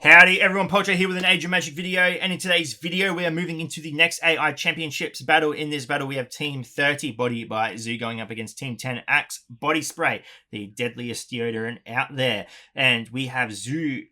Howdy everyone, Polcho here with an Age of Magic video, and in today's video we are moving into the next AI Championships battle. In this battle we have Team 30 Body by Zhu going up against Team 10 Axe Body Spray, the deadliest deodorant out there. And we have Zhu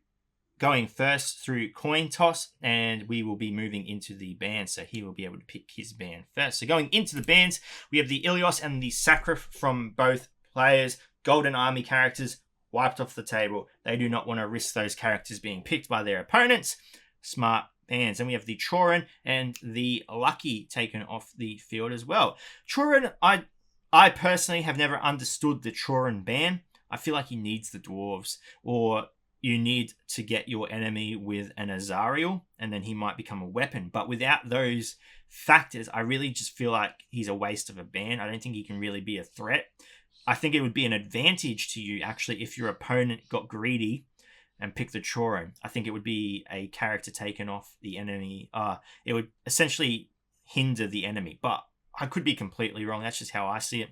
going first through coin toss, and we will be moving into the bans, so he will be able to pick his ban first. So going into the bans, we have the Ilios and the Sacrif from both players, Golden Army characters, wiped off the table. They do not want to risk those characters being picked by their opponents. Smart bans. And we have the Chorin and the Lucky taken off the field as well. Chorin, I personally have never understood the Chorin ban. I feel like he needs the dwarves, or you need to get your enemy with an Azariel, and then he might become a weapon. But without those factors, I really just feel like he's a waste of a ban. I don't think he can really be a threat. I think it would be an advantage to you, actually, if your opponent got greedy and picked the Chorin. I think it would be a character taken off the enemy. It would essentially hinder the enemy, but I could be completely wrong. That's just how I see it.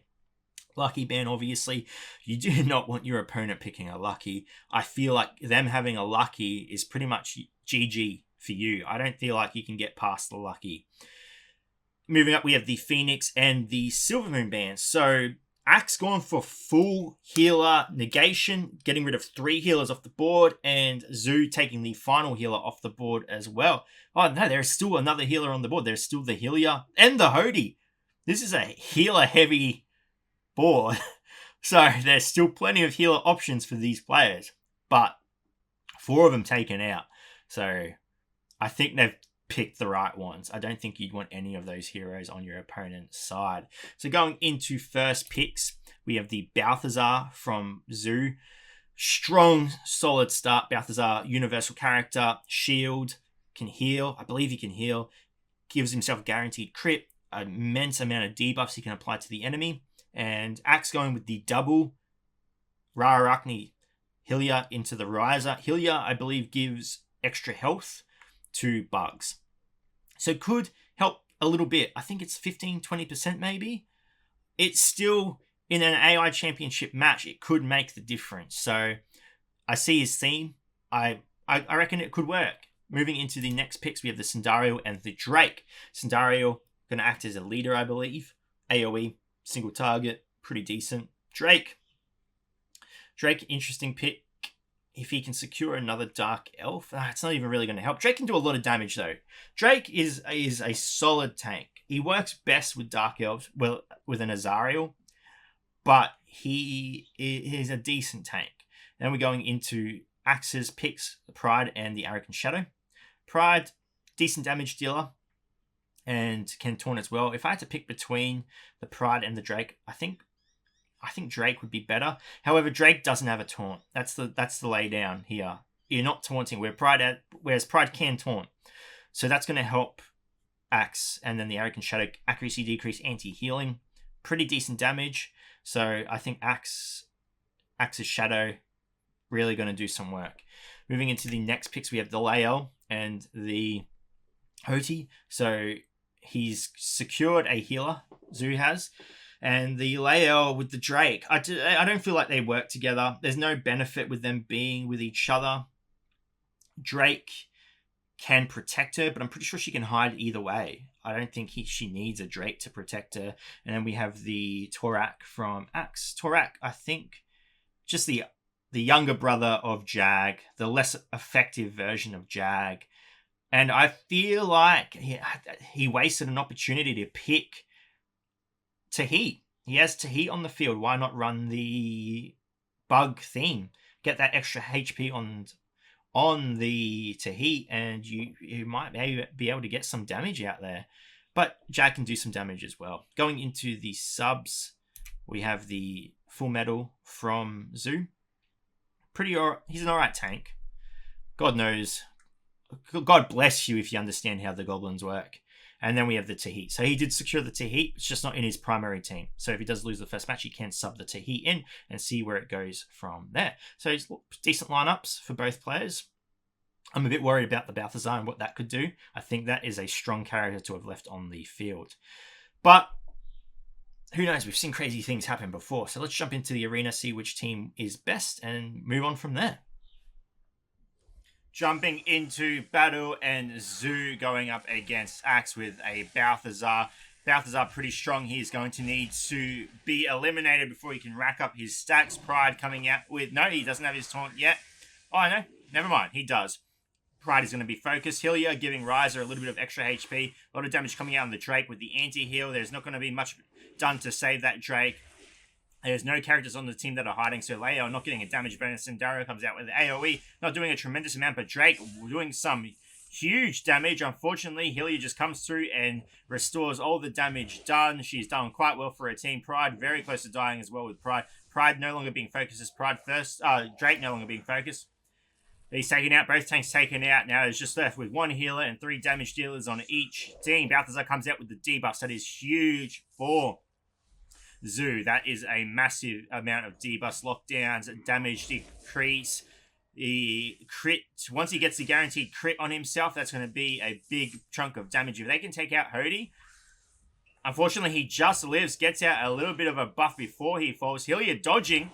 Lucky ban, obviously. You do not want your opponent picking a Lucky. I feel like them having a Lucky is pretty much GG for you. I don't feel like you can get past the Lucky. Moving up, we have the Phoenix and the Silver Moon bans. So Axe going for full healer negation, getting rid of 3 healers off the board, and Zhu taking the final healer off the board as well. Oh no, there's still another healer on the board. There's still the Healer and the Howdy. This is a healer-heavy board. So there's still plenty of healer options for these players, but 4 of them taken out. So I think they've pick the right ones. I don't think you'd want any of those heroes on your opponent's side. So going into first picks, we have the Balthazar from Zhu. Strong, solid start. Balthazar, universal character, shield, can heal. I believe he can heal. Gives himself guaranteed crit, immense amount of debuffs he can apply to the enemy. And Axe going with the double Rarachni Hylia into the Riser. Hylia, I believe, gives extra health to bugs, so could help a little bit. I think it's 15-20% maybe. It's still, in an AI championship match, it could make the difference. So I see his theme. I reckon it could work. Moving into the next picks, we have the Sandariel and the Drake. Sandariel going to act as a leader, I believe. AoE, single target, pretty decent. Drake, interesting pick. If he can secure another Dark Elf, it's not even really going to help. Drake can do a lot of damage, though. Drake is a solid tank. He works best with Dark Elves, well, with an Azariel, but he is a decent tank. Then we're going into Axe's picks, the Pride and the Arrogant Shadow. Pride, decent damage dealer, and can taunt as well. If I had to pick between the Pride and the Drake, I think Drake would be better. However, Drake doesn't have a taunt. That's the laydown here. You're not taunting, whereas Pride can taunt. So that's going to help Axe. And then the Arrogant Shadow, accuracy decrease, anti-healing. Pretty decent damage. So I think Axe's Shadow really going to do some work. Moving into the next picks, we have the Lael and the Hoti. So he's secured a healer, Zhu has. And the Lael with the Drake, I don't feel like they work together. There's no benefit with them being with each other. Drake can protect her, but I'm pretty sure she can hide either way. I don't think she needs a Drake to protect her. And then we have the Torak from Axe. Torak, I think, just the younger brother of Jag, the less effective version of Jag. And I feel like he wasted an opportunity to pick Tahit. He has Tahit on the field. Why not run the bug theme? Get that extra HP on the Tahit, and you might be able to get some damage out there. But Jag can do some damage as well. Going into the subs, we have the Full Metal from Zhu. He's an alright tank. God bless you if you understand how the goblins work. And then we have the Tahit. So he did secure the Tahit. It's just not in his primary team. So if he does lose the first match, he can sub the Tahit in and see where it goes from there. So it's decent lineups for both players. I'm a bit worried about the Balthazar and what that could do. I think that is a strong character to have left on the field. But who knows? We've seen crazy things happen before. So let's jump into the arena, see which team is best, and move on from there. Jumping into battle, and Zhu going up against Axe with a Balthazar. Balthazar pretty strong. He's going to need to be eliminated before he can rack up his stacks. Pride coming out with... No, he doesn't have his taunt yet. Oh, no. Never mind. He does. Pride is going to be focused. Hillier giving Riser a little bit of extra HP. A lot of damage coming out on the Drake with the anti-heal. There's not going to be much done to save that Drake. There's no characters on the team that are hiding, so Leo not getting a damage bonus. Sindario comes out with AoE, not doing a tremendous amount, but Drake doing some huge damage. Unfortunately, Hillier just comes through and restores all the damage done. She's done quite well for her team. Pride very close to dying as well with Pride. Pride no longer being focused as Pride first. Drake no longer being focused. He's taken out, both tanks taken out. Now it's just left with one healer and 3 damage dealers on each team. Balthazar comes out with the debuffs. That is huge for Zhu. That is a massive amount of debuffs, lockdowns, damage decrease. The crit, once he gets the guaranteed crit on himself, that's going to be a big chunk of damage. If they can take out Howdy, unfortunately he just lives, gets out a little bit of a buff before he falls. Hillier dodging,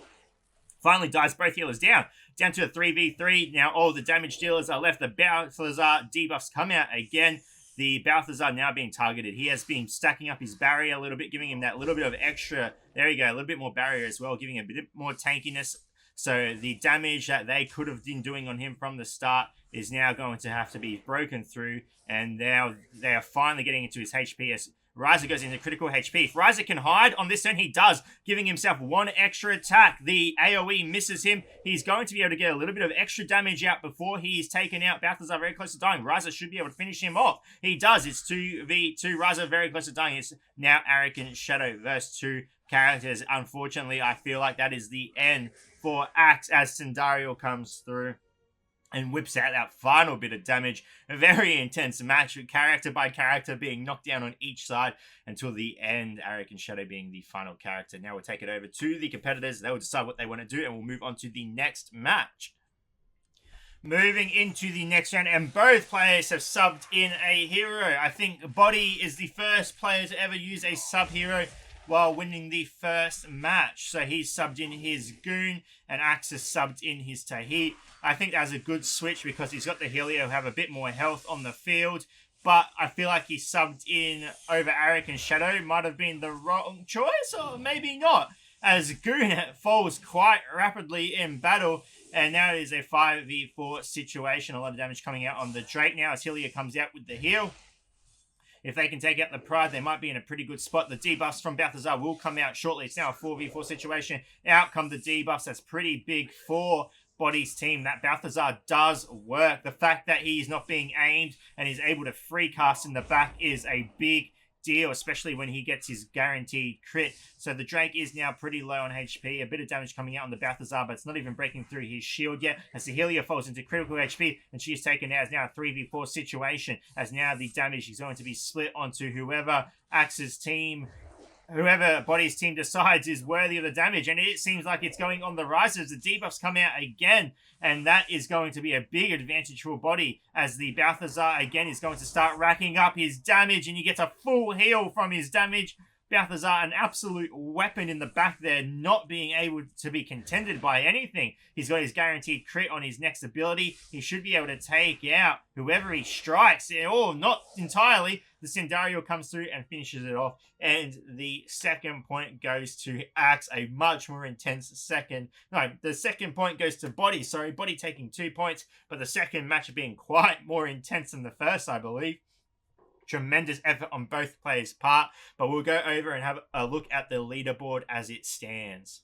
finally dies, both healers down to a 3v3. Now all the damage dealers are left. The Balthazar debuffs come out again. The Balthazar now being targeted. He has been stacking up his barrier a little bit, giving him that little bit of extra, there you go, a little bit more barrier as well, giving a bit more tankiness. So the damage that they could have been doing on him from the start is now going to have to be broken through. And now they are finally getting into his HP as Riser goes into critical HP. If Riser can hide on this turn, he does, giving himself 1 extra attack. The AoE misses him. He's going to be able to get a little bit of extra damage out before he is taken out. Balthazar very close to dying. Riser should be able to finish him off. He does. It's 2v2. Riser very close to dying. It's now Arrogant Shadow versus 2 characters. Unfortunately, I feel like that is the end for Axe as Sindario comes through and whips out that final bit of damage. A very intense match, character by character being knocked down on each side until the end, Arrogant Shadow being the final character. Now we'll take it over to the competitors. They will decide what they want to do, and we'll move on to the next match. Moving into the next round, and both players have subbed in a hero. I think Body is the first player to ever use a sub-hero while winning the first match. So he's subbed in his Goon, and Axe has subbed in his Tahit. I think that's a good switch because he's got the Helio who have a bit more health on the field. But I feel like he subbed in over Arrogant Shadow. Might have been the wrong choice, or maybe not, as Goon falls quite rapidly in battle. And now it is a 5v4 situation. A lot of damage coming out on the Drake now as Helio comes out with the heal. If they can take out the Pride, they might be in a pretty good spot. The debuffs from Balthazar will come out shortly. It's now a 4v4 situation. Out come the debuffs. That's pretty big for Body's team. That Balthazar does work. The fact that he's not being aimed and is able to free cast in the back is a big deal, especially when he gets his guaranteed crit. So the Drake is now pretty low on HP. A bit of damage coming out on the Balthazar, but it's not even breaking through his shield yet. As the Helio falls into critical HP, and she's taken out. It's now a 3v4 situation, as now the damage is going to be split onto whoever Axe's team, whoever Body's team decides is worthy of the damage. And it seems like it's going on the rise as the debuffs come out again. And that is going to be a big advantage for Body, as the Balthazar again is going to start racking up his damage, and he gets a full heal from his damage. Balthazar, an absolute weapon in the back there, not being able to be contended by anything. He's got his guaranteed crit on his next ability. He should be able to take out whoever he strikes, or not entirely. The Sindario comes through and finishes it off. And the second point goes to Axe, a much more intense second. No, the second point goes to Body. Sorry, Body taking 2 points, but the second match being quite more intense than the first, I believe. Tremendous effort on both players' part, but we'll go over and have a look at the leaderboard as it stands.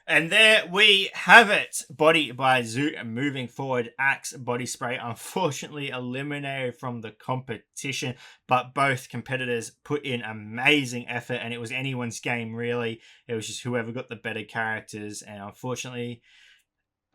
And there we have it. Body by Zhu moving forward. Axe Body Spray unfortunately eliminated from the competition, but both competitors put in amazing effort, and it was anyone's game really. It was just whoever got the better characters, and unfortunately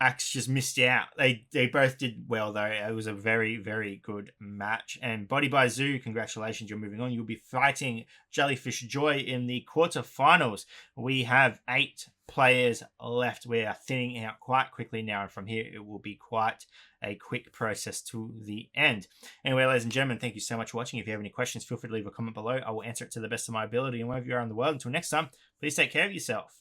Axe just missed out. They both did well though. It was a very, very good match. And Body by Zhu, congratulations, you're moving on. You'll be fighting Jellyfish Joy in the quarterfinals. We have 8 players left. We are thinning out quite quickly now, and from here it will be quite a quick process to the end. Anyway, ladies and gentlemen, thank you so much for watching. If you have any questions, feel free to leave a comment below. I will answer it to the best of my ability. And wherever you are in the world, until next time, please take care of yourself.